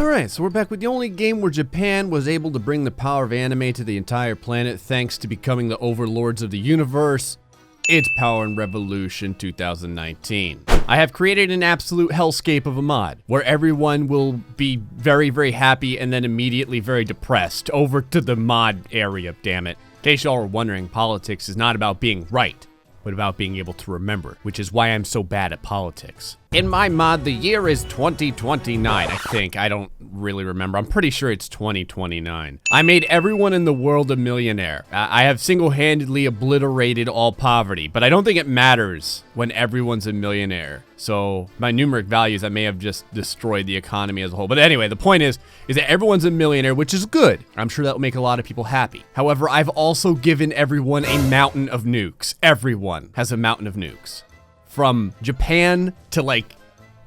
Alright, so we're back with the only game where Japan was able to bring the power of anime to the entire planet thanks to becoming the overlords of the universe. It's Power and Revolution 2019. I have created an absolute hellscape of a mod where everyone will be very, very happy and then immediately very depressed. Over to the mod area, damn it. In case y'all were wondering, politics is not about being right, but about being able to remember, which is why I'm so bad at politics. In my mod, the year is 2029, I think. I don't really remember. I'm pretty sure it's 2029. I made everyone in the world a millionaire. I have single-handedly obliterated all poverty, but I don't think it matters when everyone's a millionaire. So by numeric values, I may have just destroyed the economy as a whole. But anyway, the point is that everyone's a millionaire, which is good. I'm sure that will make a lot of people happy. However, I've also given everyone a mountain of nukes. Everyone has a mountain of nukes. From Japan to like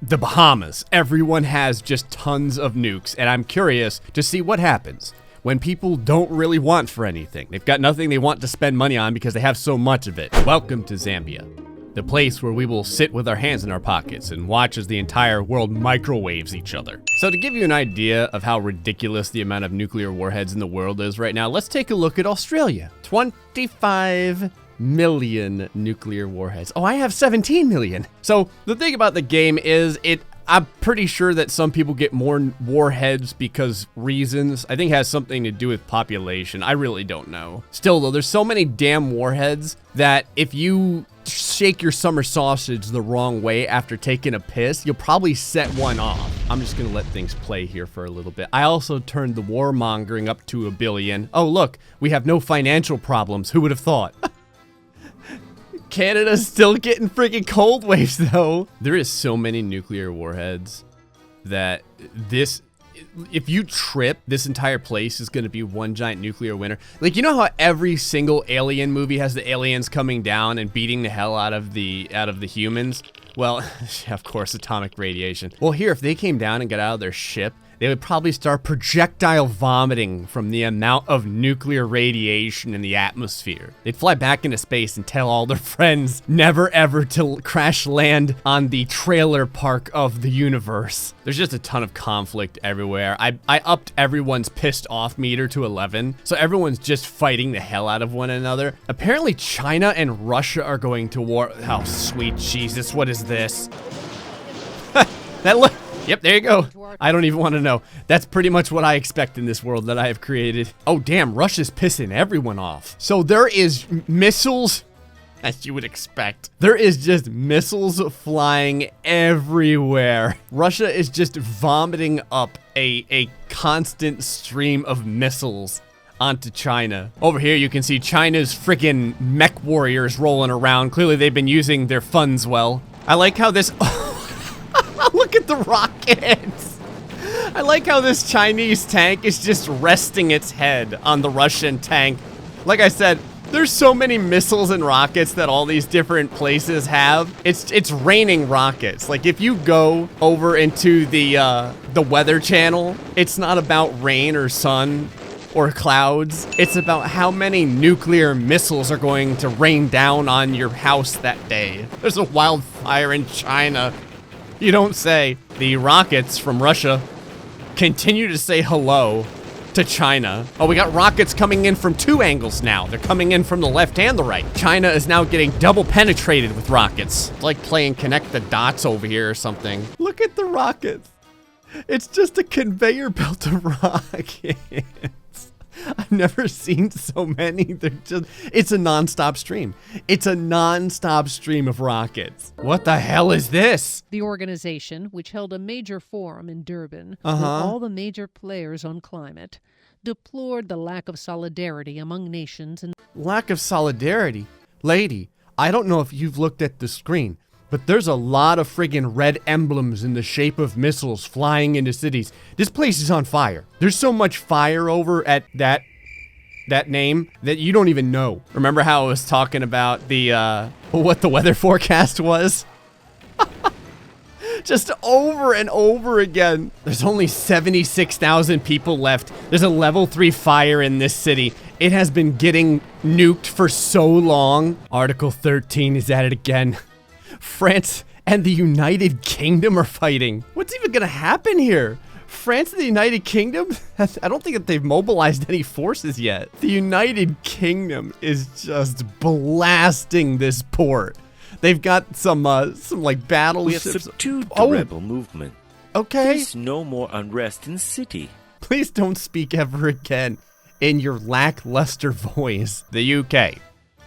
the Bahamas, everyone has just tons of nukes, and I'm curious to see what happens when people don't really want for anything. They've got nothing they want to spend money on because they have so much of it. Welcome to Zambia, the place where we will sit with our hands in our pockets and watch as the entire world microwaves each other. So to give you an idea of how ridiculous the amount of nuclear warheads in the world is right now, let's take a look at Australia. 25 million nuclear warheads. Oh, I have 17 million. So the thing about the game is I'm pretty sure that some people get more warheads because reasons. I think it has something to do with population. I really don't know. Still though, there's so many damn warheads that if you shake your summer sausage the wrong way after taking a piss, you'll probably set one off. I'm just gonna let things play here for a little bit. I also turned the warmongering up to 1 billion. Oh look, we have no financial problems. Who would have thought? Canada's still getting freaking cold waves though. There is so many nuclear warheads that if you trip, this entire place is gonna be one giant nuclear winter. Like, you know how every single alien movie has the aliens coming down and beating the hell out of the humans? Well, of course, atomic radiation. Well, here, if they came down and got out of their ship, they would probably start projectile vomiting from the amount of nuclear radiation in the atmosphere. They'd fly back into space and tell all their friends never ever to crash land on the trailer park of the universe. There's just a ton of conflict everywhere. I upped everyone's pissed off meter to 11, so everyone's just fighting the hell out of one another. Apparently China and Russia are going to war. Oh, sweet Jesus, what is this? Yep, there you go. I don't even want to know. That's pretty much what I expect in this world that I have created. Oh, damn, Russia's pissing everyone off. So there is missiles, as you would expect. There is just missiles flying everywhere. Russia is just vomiting up a constant stream of missiles onto China. Over here, you can see China's freaking mech warriors rolling around. Clearly, they've been using their funds well. I like how this... Look at the rockets! I like how this Chinese tank is just resting its head on the Russian tank. Like I said, there's so many missiles and rockets that all these different places have. It's raining rockets. Like, if you go over into the weather channel, it's not about rain or sun or clouds. It's about how many nuclear missiles are going to rain down on your house that day. There's a wildfire in China. You don't say. The rockets from Russia continue to say hello to China. Oh, we got rockets coming in from 2 angles now. They're coming in from the left and the right. China is now getting double penetrated with rockets. It's like playing connect the dots over here or something. Look at the rockets. It's just a conveyor belt of rockets. I've never seen so many. It's a non-stop stream. It's a non-stop stream of rockets. What the hell is this? The organization, which held a major forum in Durban with all the major players on climate, deplored the lack of solidarity among nations and... Lack of solidarity? Lady, I don't know if you've looked at the screen, but there's a lot of friggin' red emblems in the shape of missiles flying into cities. This place is on fire. There's so much fire over at that name that you don't even know. Remember how I was talking about the, what the weather forecast was? Just over and over again. There's only 76,000 people left. There's a level 3 fire in this city. It has been getting nuked for so long. Article 13 is at it again. France and the United Kingdom are fighting. What's even gonna happen here? France and the United Kingdom? I don't think that they've mobilized any forces yet. The United Kingdom is just blasting this port. They've got some like battleships. We have subdued the rebel movement. Okay. There's no more unrest in the city. Please don't speak ever again in your lackluster voice. The UK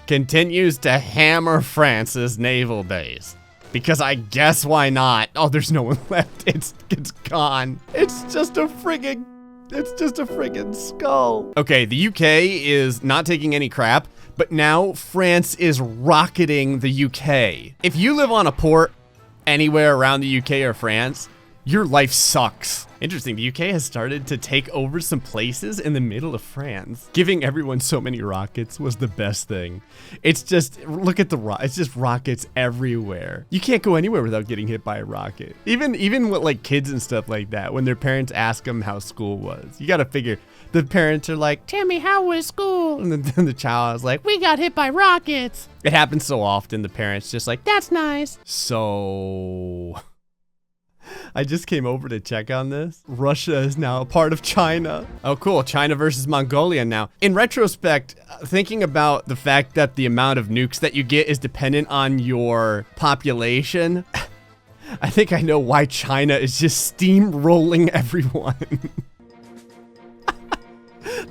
continues to hammer France's naval base. Because I guess why not? Oh, there's no one left. It's gone. It's just a friggin' skull. Okay, the UK is not taking any crap, but now France is rocketing the UK. If you live on a port anywhere around the UK or France, your life sucks. Interesting, the UK has started to take over some places in the middle of France. Giving everyone so many rockets was the best thing. It's just, look at it's just rockets everywhere. You can't go anywhere without getting hit by a rocket. Even with like kids and stuff like that, when their parents ask them how school was, you gotta figure, the parents are like, Timmy, how was school? And then the child is like, we got hit by rockets. It happens so often, the parents just like, that's nice. So... I just came over to check on this. Russia is now a part of China. Oh, cool. China versus Mongolia now. In retrospect, thinking about the fact that the amount of nukes that you get is dependent on your population, I think I know why China is just steamrolling everyone.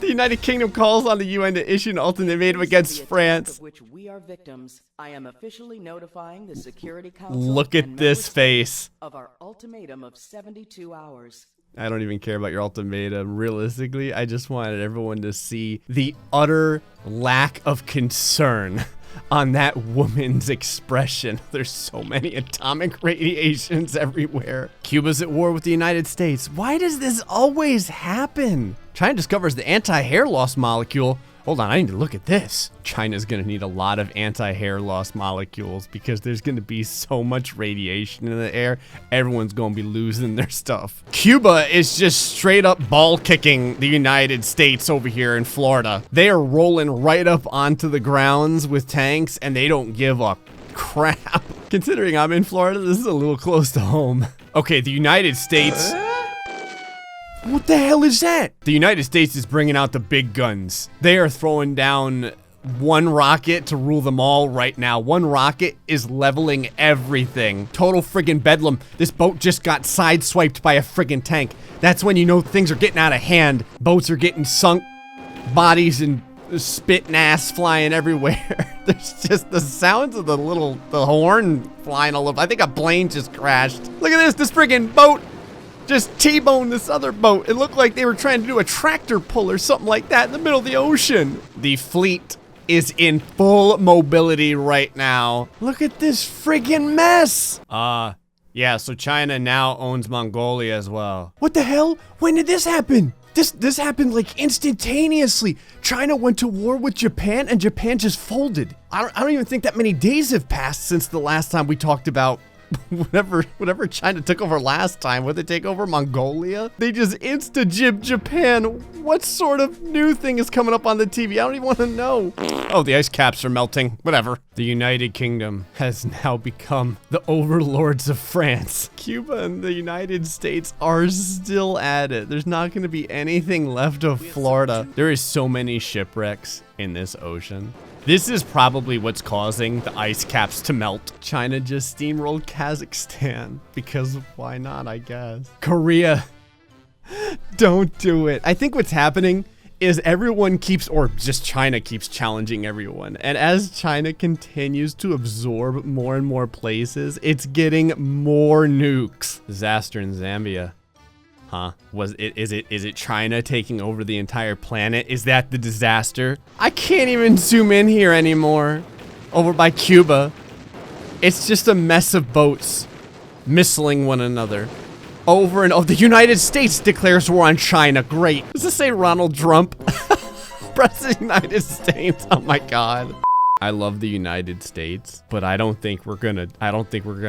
The United Kingdom calls on the UN to issue an ultimatum against France. Of which we are victims, I am officially notifying the Security Council. Look at this face. Of our ultimatum of 72 hours. I don't even care about your ultimatum. Realistically, I just wanted everyone to see the utter lack of concern on that woman's expression. There's so many atomic radiations everywhere. Cuba's at war with the United States. Why does this always happen? China discovers the anti-hair loss molecule. Hold on, I need to look at this. China's gonna need a lot of anti-hair loss molecules because there's gonna be so much radiation in the air. Everyone's gonna be losing their stuff. Cuba is just straight up ball kicking the United States over here in Florida. They are rolling right up onto the grounds with tanks and they don't give a crap. Considering I'm in Florida, this is a little close to home. Okay, the United States. What the hell is that? The United States is bringing out the big guns. They are throwing down one rocket to rule them all right now. One rocket is leveling everything. Total friggin' bedlam. This boat just got sideswiped by a friggin' tank. That's when you know things are getting out of hand. Boats are getting sunk. Bodies and spit and ass flying everywhere. There's just the sounds of the horn flying all over. I think a plane just crashed. Look at this friggin' boat just T-boned this other boat. It looked like they were trying to do a tractor pull or something like that in the middle of the ocean. The fleet is in full mobility right now. Look at this friggin' mess. Yeah, so China now owns Mongolia as well. What the hell? When did this happen? This happened like instantaneously. China went to war with Japan and Japan just folded. I don't even think that many days have passed since the last time we talked about whatever China took over last time. Would they take over Mongolia? They just insta-jib Japan. What sort of new thing is coming up on the TV? I don't even want to know. Oh, the ice caps are melting. Whatever. The United Kingdom has now become the overlords of France. Cuba and the United States are still at it. There's not going to be anything left of Florida. There is so many shipwrecks in this ocean. This is probably what's causing the ice caps to melt. China just steamrolled Kazakhstan because why not, I guess. Korea, don't do it. I think what's happening is everyone keeps, or just China keeps challenging everyone. And as China continues to absorb more and more places, it's getting more nukes. Disaster in Zambia. Huh? Is it China taking over the entire planet? Is that the disaster? I can't even zoom in here anymore. Over by Cuba. It's just a mess of boats missiling one another. Over and over. The United States declares war on China. Great. Does this say Ronald Trump? President of the United States. Oh my God. I love the United States, but I don't think we're gonna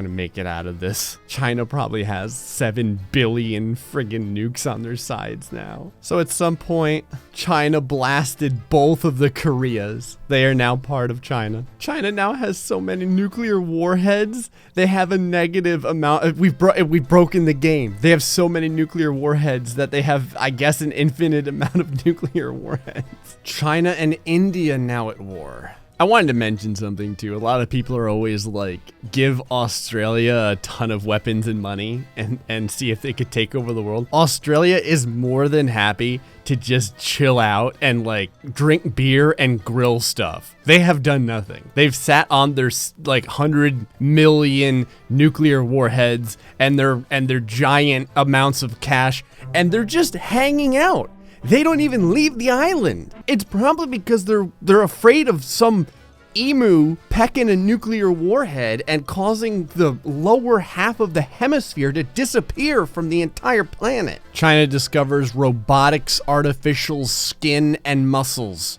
make it out of this. China probably has 7 billion friggin' nukes on their sides now. So at some point, China blasted both of the Koreas. They are now part of China. China now has so many nuclear warheads. They have a negative amount. We've broken the game. They have so many nuclear warheads that they have, I guess, an infinite amount of nuclear warheads. China and India now at war. I wanted to mention something too. A lot of people are always like, give Australia a ton of weapons and money and see if they could take over the world. Australia is more than happy to just chill out and like drink beer and grill stuff. They have done nothing. They've sat on their like 100 million nuclear warheads and their giant amounts of cash, and they're just hanging out. They don't even leave the island. It's probably because they're afraid of some emu pecking a nuclear warhead and causing the lower half of the hemisphere to disappear from the entire planet. China discovers robotics, artificial skin, and muscles.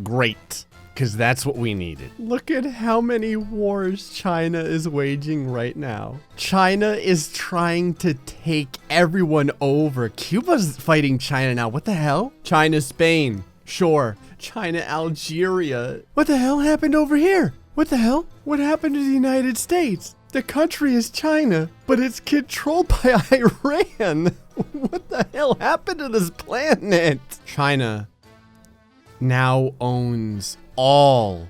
Great, because that's what we needed. Look at how many wars China is waging right now. China is trying to take everyone over. Cuba's fighting China now. What the hell? China, Spain. Sure. China, Algeria. What the hell happened over here? What the hell? What happened to the United States? The country is China, but it's controlled by Iran. What the hell happened to this planet? China now owns all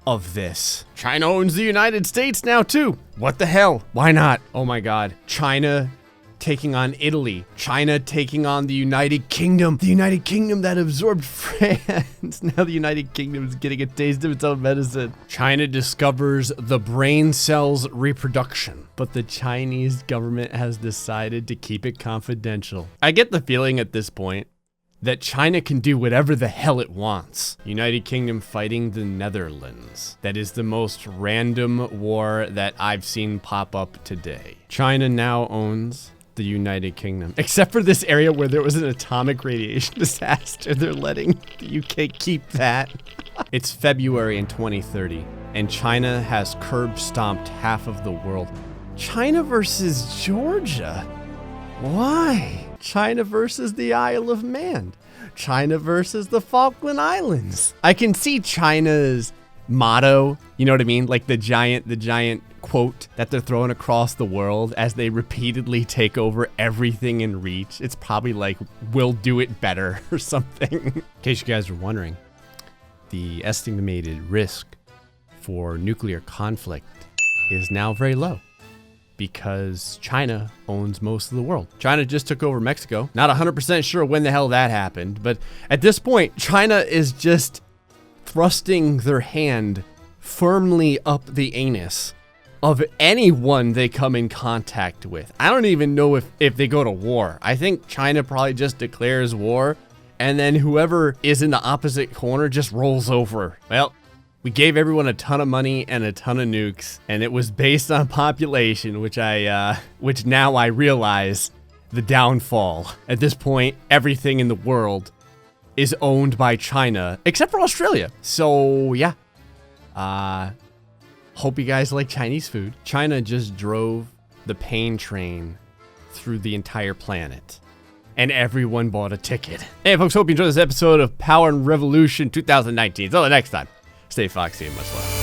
of this. China owns the United States now too. What the hell? Why not? Oh my God. China taking on Italy. China taking on the United Kingdom. The United Kingdom that absorbed France. Now the United Kingdom is getting a taste of its own medicine. China discovers the brain cell's reproduction, but the Chinese government has decided to keep it confidential. I get the feeling at this point that China can do whatever the hell it wants. United Kingdom fighting the Netherlands. That is the most random war that I've seen pop up today. China now owns the United Kingdom, except for this area where there was an atomic radiation disaster. They're letting the UK keep that. It's February in 2030, and China has curb stomped half of the world. China versus Georgia. Why? China versus the Isle of Man. China versus the Falkland Islands. I can see China's motto, you know what I mean? Like the giant quote that they're throwing across the world as they repeatedly take over everything in reach. It's probably like, we'll do it better or something. In case you guys are wondering, the estimated risk for nuclear conflict is now very low, because China owns most of the world. China just took over Mexico. Not 100% sure when the hell that happened, but at this point, China is just thrusting their hand firmly up the anus of anyone they come in contact with. I don't even know if they go to war. I think China probably just declares war, and then whoever is in the opposite corner just rolls over. Well, we gave everyone a ton of money and a ton of nukes, and it was based on population, which now I realize the downfall. At this point, everything in the world is owned by China, except for Australia. So yeah, hope you guys like Chinese food. China just drove the pain train through the entire planet, and everyone bought a ticket. Hey folks, hope you enjoyed this episode of Power and Revolution 2019. Until the next time, stay foxy and much love.